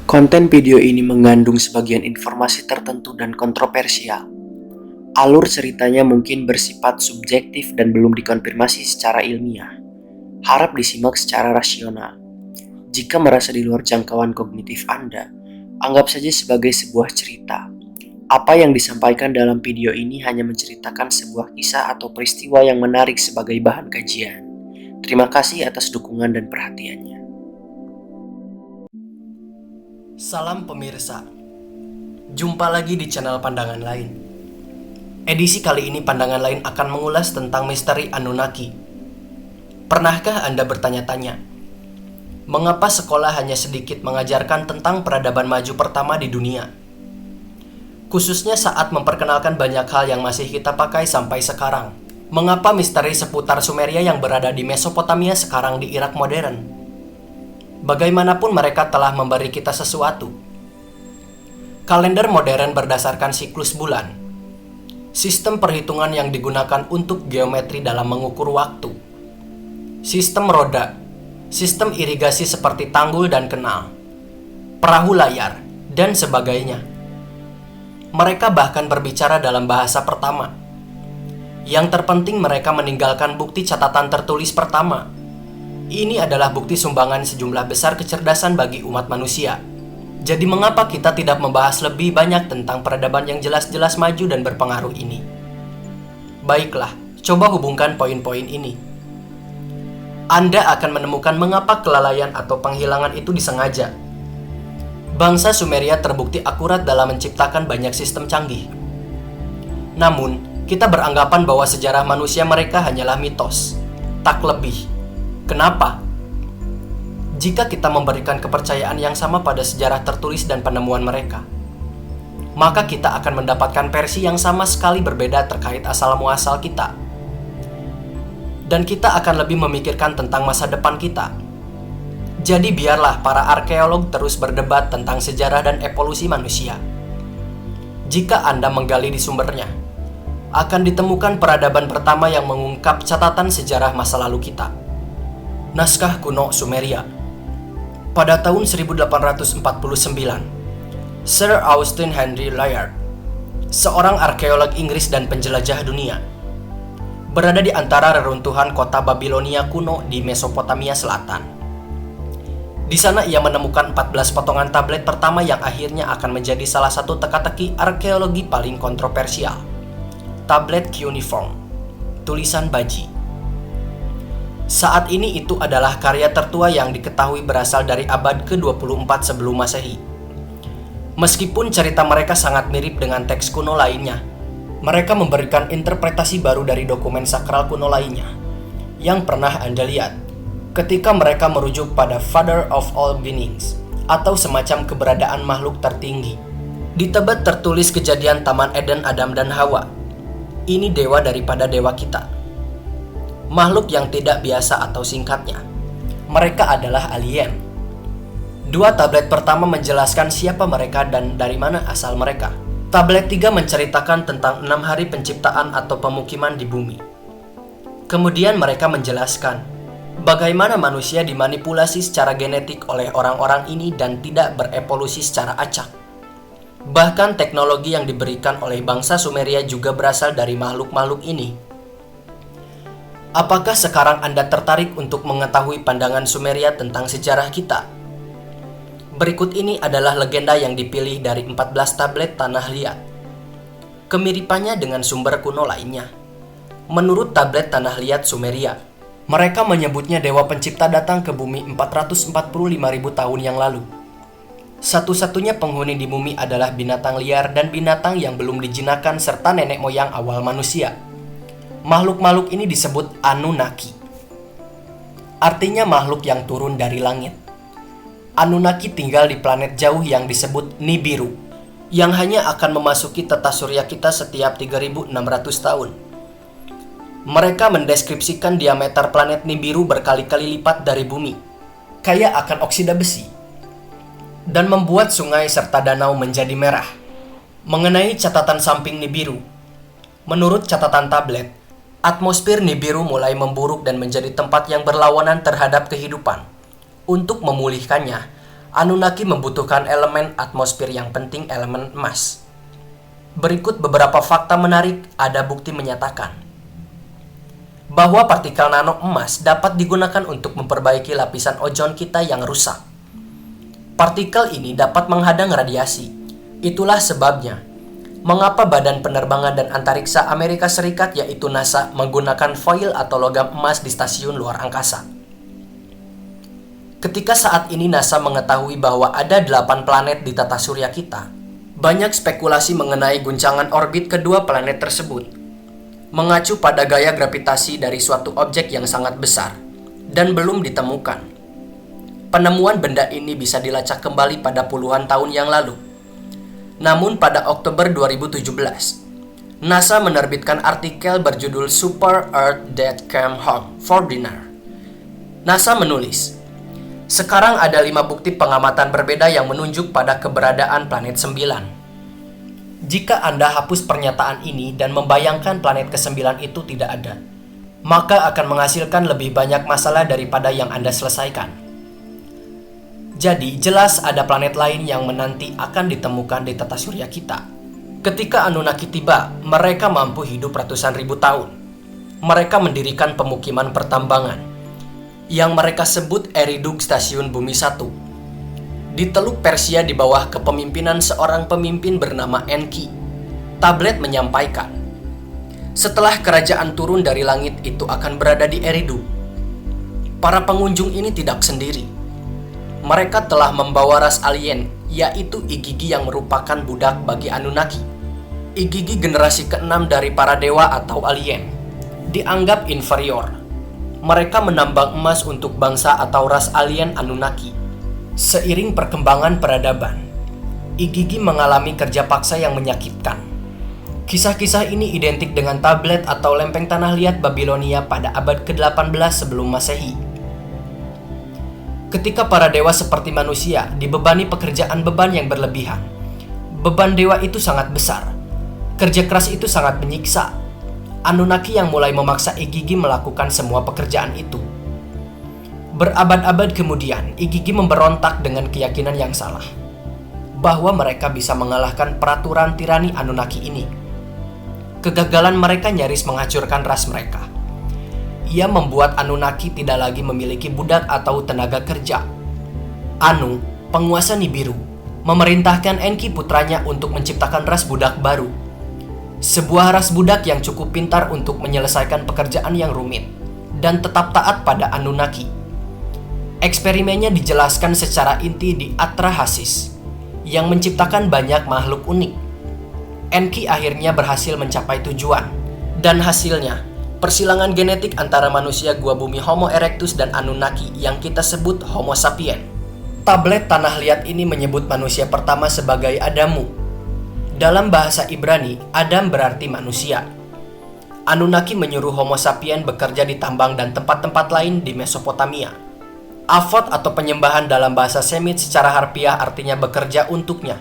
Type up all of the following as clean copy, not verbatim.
Konten video ini mengandung sebagian informasi tertentu dan kontroversial. Alur ceritanya mungkin bersifat subjektif dan belum dikonfirmasi secara ilmiah. Harap disimak secara rasional. Jika merasa di luar jangkauan kognitif Anda, anggap saja sebagai sebuah cerita. Apa yang disampaikan dalam video ini hanya menceritakan sebuah kisah atau peristiwa yang menarik sebagai bahan kajian. Terima kasih atas dukungan dan perhatiannya. Salam pemirsa, jumpa lagi di channel Pandangan Lain. Edisi kali ini Pandangan Lain akan mengulas tentang misteri Anunnaki. Pernahkah Anda bertanya-tanya, mengapa sekolah hanya sedikit mengajarkan tentang peradaban maju pertama di dunia? Khususnya saat memperkenalkan banyak hal yang masih kita pakai sampai sekarang. Mengapa misteri seputar Sumeria yang berada di Mesopotamia sekarang di Irak modern? Bagaimanapun mereka telah memberi kita sesuatu. Kalender modern berdasarkan siklus bulan. Sistem perhitungan yang digunakan untuk geometri dalam mengukur waktu. Sistem roda. Sistem irigasi seperti tanggul dan kenal. Perahu layar, dan sebagainya. Mereka bahkan berbicara dalam bahasa pertama. Yang terpenting mereka meninggalkan bukti catatan tertulis pertama. Ini adalah bukti sumbangan sejumlah besar kecerdasan bagi umat manusia. Jadi mengapa kita tidak membahas lebih banyak tentang peradaban yang jelas-jelas maju dan berpengaruh ini? Baiklah, coba hubungkan poin-poin ini. Anda akan menemukan mengapa kelalaian atau penghilangan itu disengaja. Bangsa Sumeria terbukti akurat dalam menciptakan banyak sistem canggih. Namun, kita beranggapan bahwa sejarah manusia mereka hanyalah mitos, tak lebih. Kenapa? Jika kita memberikan kepercayaan yang sama pada sejarah tertulis dan penemuan mereka, maka kita akan mendapatkan versi yang sama sekali berbeda terkait asal-muasal kita. Dan kita akan lebih memikirkan tentang masa depan kita. Jadi biarlah para arkeolog terus berdebat tentang sejarah dan evolusi manusia. Jika Anda menggali di sumbernya, akan ditemukan peradaban pertama yang mengungkap catatan sejarah masa lalu kita. Naskah kuno Sumeria. Pada tahun 1849, Sir Austin Henry Layard, seorang arkeolog Inggris dan penjelajah dunia, berada di antara reruntuhan kota Babilonia kuno di Mesopotamia Selatan. Di sana ia menemukan 14 potongan tablet pertama yang akhirnya akan menjadi salah satu teka-teki arkeologi paling kontroversial. Tablet cuneiform, tulisan Baji. Saat ini itu adalah karya tertua yang diketahui berasal dari abad ke-24 sebelum Masehi. Meskipun cerita mereka sangat mirip dengan teks kuno lainnya, mereka memberikan interpretasi baru dari dokumen sakral kuno lainnya yang pernah Anda lihat ketika mereka merujuk pada Father of All Beings atau semacam keberadaan makhluk tertinggi. Di Tebet tertulis kejadian Taman Eden Adam dan Hawa. Ini dewa daripada dewa kita. Makhluk yang tidak biasa atau singkatnya, mereka adalah alien. Dua tablet pertama menjelaskan siapa mereka dan dari mana asal mereka. Tablet 3 menceritakan tentang 6 hari penciptaan atau pemukiman di bumi. Kemudian mereka menjelaskan bagaimana manusia dimanipulasi secara genetik oleh orang-orang ini dan tidak berevolusi secara acak. Bahkan teknologi yang diberikan oleh bangsa Sumeria juga berasal dari makhluk-makhluk ini. Apakah sekarang Anda tertarik untuk mengetahui pandangan Sumeria tentang sejarah kita? Berikut ini adalah legenda yang dipilih dari 14 tablet tanah liat. Kemiripannya dengan sumber kuno lainnya. Menurut tablet tanah liat Sumeria, mereka menyebutnya dewa pencipta datang ke bumi 445.000 tahun yang lalu. Satu-satunya penghuni di bumi adalah binatang liar dan binatang yang belum dijinakan serta nenek moyang awal manusia. Makhluk-makhluk ini disebut Anunnaki. Artinya makhluk yang turun dari langit. Anunnaki tinggal di planet jauh yang disebut Nibiru, yang hanya akan memasuki tata surya kita setiap 3.600 tahun. Mereka mendeskripsikan diameter planet Nibiru berkali-kali lipat dari bumi, kaya akan oksida besi, dan membuat sungai serta danau menjadi merah. Mengenai catatan samping Nibiru, menurut catatan tablet, atmosfer Nibiru mulai memburuk dan menjadi tempat yang berlawanan terhadap kehidupan. Untuk memulihkannya, Anunnaki membutuhkan elemen atmosfer yang penting, elemen emas. Berikut beberapa fakta menarik. Ada bukti menyatakan bahwa partikel nano emas dapat digunakan untuk memperbaiki lapisan ozon kita yang rusak. Partikel ini dapat menghadang radiasi. Itulah sebabnya mengapa Badan Penerbangan dan Antariksa Amerika Serikat yaitu NASA menggunakan foil atau logam emas di stasiun luar angkasa. Ketika saat ini NASA mengetahui bahwa ada 8 planet di tata surya kita, banyak spekulasi mengenai guncangan orbit kedua planet tersebut, mengacu pada gaya gravitasi dari suatu objek yang sangat besar dan belum ditemukan. Penemuan benda ini bisa dilacak kembali pada puluhan tahun yang lalu. Namun pada Oktober 2017, NASA menerbitkan artikel berjudul Super Earth That Came Home for Dinner. NASA menulis, sekarang ada 5 bukti pengamatan berbeda yang menunjuk pada keberadaan planet 9. Jika Anda hapus pernyataan ini dan membayangkan planet ke-9 itu tidak ada, maka akan menghasilkan lebih banyak masalah daripada yang Anda selesaikan. Jadi, jelas ada planet lain yang menanti akan ditemukan di tata surya kita. Ketika Anunnaki tiba, mereka mampu hidup ratusan ribu tahun. Mereka mendirikan pemukiman pertambangan yang mereka sebut Eridug Stasiun Bumi 1 di Teluk Persia di bawah kepemimpinan seorang pemimpin bernama Enki. Tablet menyampaikan, setelah kerajaan turun dari langit itu akan berada di Eridug. Para pengunjung ini tidak sendiri. Mereka telah membawa ras alien, yaitu Igigi yang merupakan budak bagi Anunnaki. Igigi generasi ke-6 dari para dewa atau alien, dianggap inferior. Mereka menambang emas untuk bangsa atau ras alien Anunnaki. Seiring perkembangan peradaban, Igigi mengalami kerja paksa yang menyakitkan. Kisah-kisah ini identik dengan tablet atau lempeng tanah liat Babilonia pada abad ke-18 sebelum Masehi. Ketika para dewa seperti manusia dibebani pekerjaan beban yang berlebihan, beban dewa itu sangat besar. Kerja keras itu sangat menyiksa. Anunnaki yang mulai memaksa Igigi melakukan semua pekerjaan itu. Berabad-abad kemudian, Igigi memberontak dengan keyakinan yang salah, bahwa mereka bisa mengalahkan peraturan tirani Anunnaki ini. Kegagalan mereka nyaris menghancurkan ras mereka. Ia membuat Anunnaki tidak lagi memiliki budak atau tenaga kerja. Anu, penguasa Nibiru, memerintahkan Enki putranya untuk menciptakan ras budak baru. Sebuah ras budak yang cukup pintar untuk menyelesaikan pekerjaan yang rumit dan tetap taat pada Anunnaki. Eksperimennya dijelaskan secara inti di Atrahasis, yang menciptakan banyak makhluk unik. Enki akhirnya berhasil mencapai tujuan, dan hasilnya, persilangan genetik antara manusia gua bumi Homo erectus dan Anunnaki yang kita sebut Homo sapien. Tablet tanah liat ini menyebut manusia pertama sebagai Adamu. Dalam bahasa Ibrani, Adam berarti manusia. Anunnaki menyuruh Homo sapien bekerja di tambang dan tempat-tempat lain di Mesopotamia. Avot atau penyembahan dalam bahasa Semit secara harfiah artinya bekerja untuknya.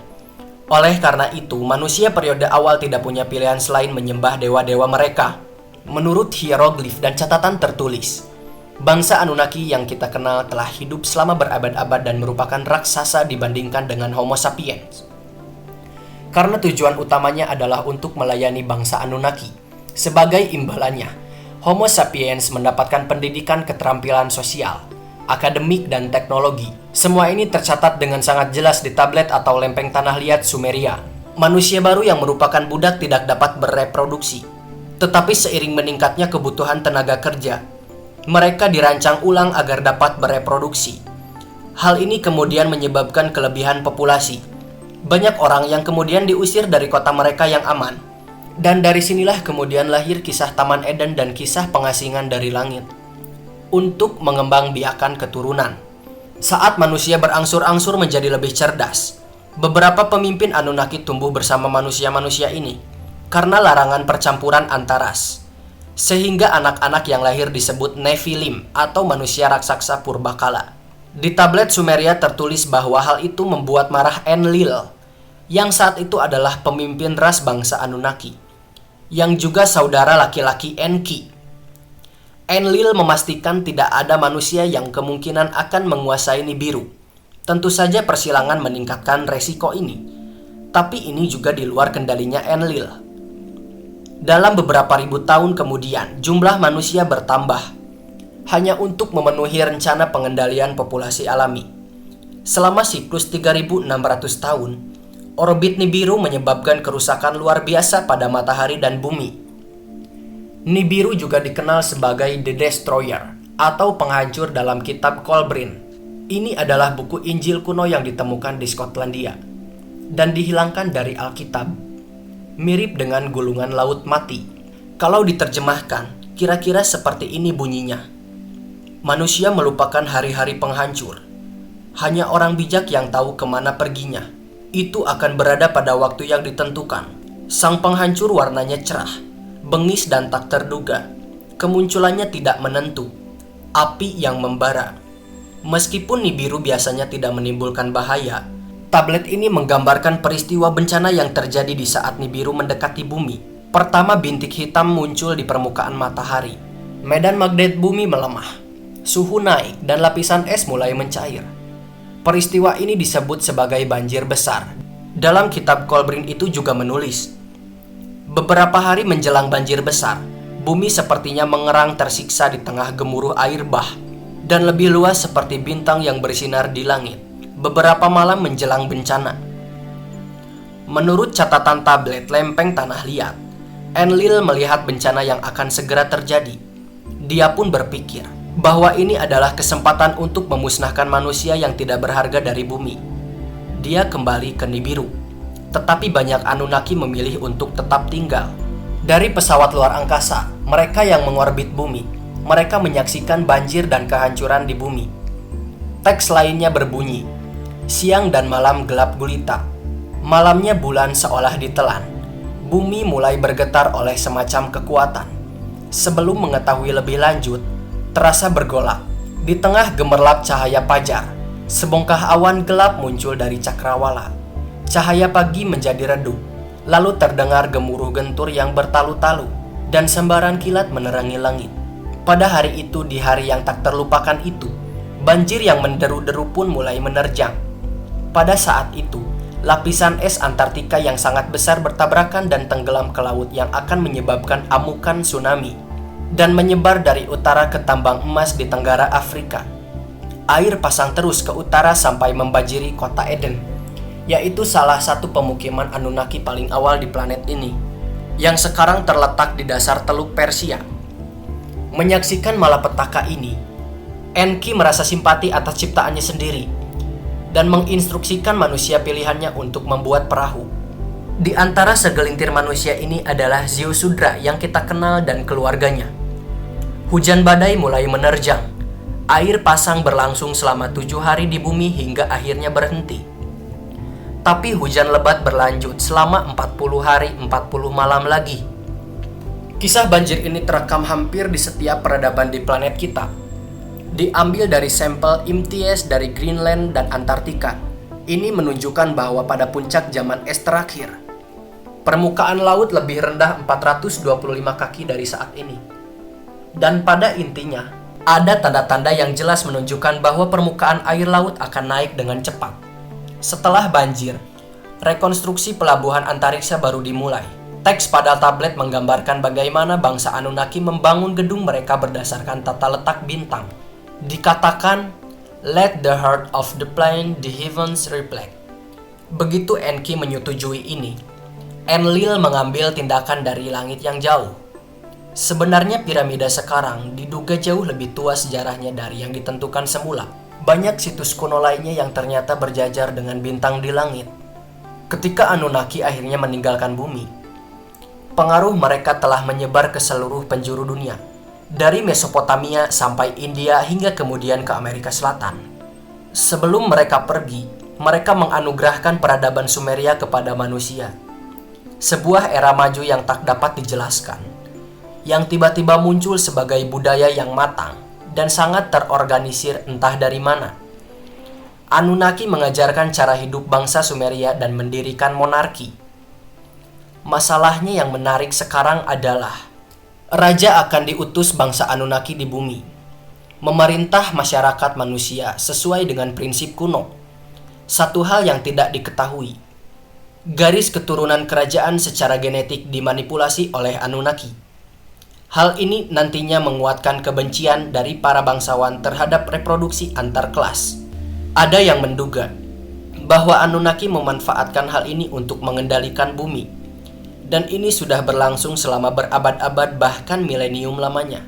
Oleh karena itu, manusia periode awal tidak punya pilihan selain menyembah dewa-dewa mereka. Menurut hieroglif dan catatan tertulis, bangsa Anunnaki yang kita kenal telah hidup selama berabad-abad dan merupakan raksasa dibandingkan dengan Homo sapiens. Karena tujuan utamanya adalah untuk melayani bangsa Anunnaki. Sebagai imbalannya, Homo sapiens mendapatkan pendidikan keterampilan sosial, akademik, dan teknologi. Semua ini tercatat dengan sangat jelas di tablet atau lempeng tanah liat Sumeria. Manusia baru yang merupakan budak tidak dapat bereproduksi. Tetapi seiring meningkatnya kebutuhan tenaga kerja, mereka dirancang ulang agar dapat bereproduksi. Hal ini kemudian menyebabkan kelebihan populasi. Banyak orang yang kemudian diusir dari kota mereka yang aman. Dan dari sinilah kemudian lahir kisah Taman Eden dan kisah pengasingan dari langit untuk mengembangbiakan keturunan. Saat manusia berangsur-angsur menjadi lebih cerdas, beberapa pemimpin Anunnaki tumbuh bersama manusia-manusia ini karena larangan percampuran antar ras. Sehingga anak-anak yang lahir disebut Nephilim atau manusia raksasa purbakala. Di tablet Sumeria tertulis bahwa hal itu membuat marah Enlil, yang saat itu adalah pemimpin ras bangsa Anunnaki, yang juga saudara laki-laki Enki. Enlil memastikan tidak ada manusia yang kemungkinan akan menguasai Nibiru. Tentu saja persilangan meningkatkan resiko ini, tapi ini juga di luar kendalinya Enlil. Dalam beberapa ribu tahun kemudian, jumlah manusia bertambah hanya untuk memenuhi rencana pengendalian populasi alami. Selama siklus 3.600 tahun, orbit Nibiru menyebabkan kerusakan luar biasa pada matahari dan bumi. Nibiru juga dikenal sebagai The Destroyer atau penghancur dalam kitab Kolbrin. Ini adalah buku Injil kuno yang ditemukan di Skotlandia dan dihilangkan dari Alkitab. Mirip dengan gulungan laut mati. Kalau diterjemahkan, kira-kira seperti ini bunyinya. Manusia melupakan hari-hari penghancur. Hanya orang bijak yang tahu kemana perginya. Itu akan berada pada waktu yang ditentukan. Sang penghancur warnanya cerah, bengis dan tak terduga. Kemunculannya tidak menentu. Api yang membara. Meskipun Nibiru biasanya tidak menimbulkan bahaya, tablet ini menggambarkan peristiwa bencana yang terjadi di saat Nibiru mendekati bumi. Pertama, bintik hitam muncul di permukaan matahari. Medan magnet bumi melemah. Suhu naik dan lapisan es mulai mencair. Peristiwa ini disebut sebagai banjir besar. Dalam kitab Kolbrin itu juga menulis, beberapa hari menjelang banjir besar, bumi sepertinya mengerang tersiksa di tengah gemuruh air bah dan lebih luas seperti bintang yang bersinar di langit beberapa malam menjelang bencana. Menurut catatan tablet lempeng tanah liat, Enlil melihat bencana yang akan segera terjadi. Dia pun berpikir bahwa ini adalah kesempatan untuk memusnahkan manusia yang tidak berharga dari bumi. Dia kembali ke Nibiru, tetapi banyak Anunnaki memilih untuk tetap tinggal. Dari pesawat luar angkasa, mereka yang mengorbit bumi, mereka menyaksikan banjir dan kehancuran di bumi. Teks lainnya berbunyi, siang dan malam gelap gulita. Malamnya bulan seolah ditelan. Bumi mulai bergetar oleh semacam kekuatan. Sebelum mengetahui lebih lanjut, terasa bergolak. Di tengah gemerlap cahaya fajar, sebongkah awan gelap muncul dari cakrawala. Cahaya pagi menjadi redup, lalu terdengar gemuruh gentur yang bertalu-talu, dan sembaran kilat menerangi langit. Pada hari itu, di hari yang tak terlupakan itu, banjir yang menderu-deru pun mulai menerjang. Pada saat itu, lapisan es Antartika yang sangat besar bertabrakan dan tenggelam ke laut yang akan menyebabkan amukan tsunami dan menyebar dari utara ke tambang emas di tenggara Afrika. Air pasang terus ke utara sampai membanjiri kota Eden, yaitu salah satu pemukiman Anunnaki paling awal di planet ini, yang sekarang terletak di dasar Teluk Persia. Menyaksikan malapetaka ini, Enki merasa simpati atas ciptaannya sendiri dan menginstruksikan manusia pilihannya untuk membuat perahu. Di antara segelintir manusia ini adalah Zeusudra yang kita kenal dan keluarganya. Hujan badai mulai menerjang. Air pasang berlangsung selama 7 hari di bumi hingga akhirnya berhenti. Tapi hujan lebat berlanjut selama 40 hari 40 malam lagi. Kisah banjir ini terekam hampir di setiap peradaban di planet kita. Diambil dari sampel IMTS dari Greenland dan Antartika. Ini menunjukkan bahwa pada puncak zaman es terakhir, permukaan laut lebih rendah 425 kaki dari saat ini. Dan pada intinya, ada tanda-tanda yang jelas menunjukkan bahwa permukaan air laut akan naik dengan cepat. Setelah banjir, rekonstruksi pelabuhan antariksa baru dimulai. Teks pada tablet menggambarkan bagaimana bangsa Anunnaki membangun gedung mereka berdasarkan tata letak bintang. Dikatakan, let the heart of the planet the heavens reflect. Begitu Enki menyetujui ini, Enlil mengambil tindakan dari langit yang jauh. Sebenarnya piramida sekarang diduga jauh lebih tua sejarahnya dari yang ditentukan semula. Banyak situs kuno lainnya yang ternyata berjajar dengan bintang di langit. Ketika Anunnaki akhirnya meninggalkan bumi, pengaruh mereka telah menyebar ke seluruh penjuru dunia, dari Mesopotamia sampai India hingga kemudian ke Amerika Selatan. Sebelum mereka pergi, mereka menganugerahkan peradaban Sumeria kepada manusia. Sebuah era maju yang tak dapat dijelaskan, yang tiba-tiba muncul sebagai budaya yang matang dan sangat terorganisir entah dari mana. Anunnaki mengajarkan cara hidup bangsa Sumeria dan mendirikan monarki. Masalahnya yang menarik sekarang adalah raja akan diutus bangsa Anunnaki di bumi, memerintah masyarakat manusia sesuai dengan prinsip kuno, Satu hal yang tidak diketahui, garis keturunan kerajaan secara genetik dimanipulasi oleh Anunnaki. Hal ini nantinya menguatkan kebencian dari para bangsawan terhadap reproduksi antar kelas. Ada yang menduga bahwa Anunnaki memanfaatkan hal ini untuk mengendalikan bumi, dan ini sudah berlangsung selama berabad-abad bahkan milenium lamanya.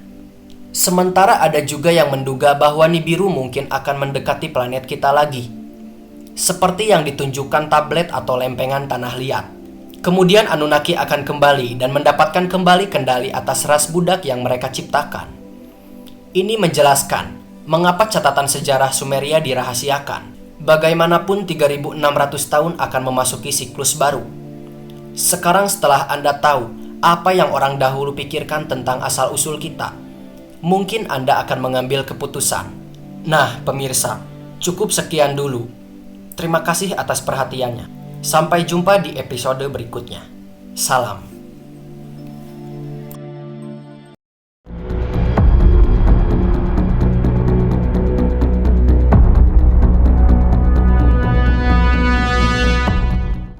Sementara ada juga yang menduga bahwa Nibiru mungkin akan mendekati planet kita lagi, seperti yang ditunjukkan tablet atau lempengan tanah liat. Kemudian Anunnaki akan kembali dan mendapatkan kembali kendali atas ras budak yang mereka ciptakan. Ini menjelaskan mengapa catatan sejarah Sumeria dirahasiakan. Bagaimanapun 3600 tahun akan memasuki siklus baru. Sekarang setelah Anda tahu apa yang orang dahulu pikirkan tentang asal-usul kita, mungkin Anda akan mengambil keputusan. Nah, pemirsa, cukup sekian dulu. Terima kasih atas perhatiannya. Sampai jumpa di episode berikutnya. Salam.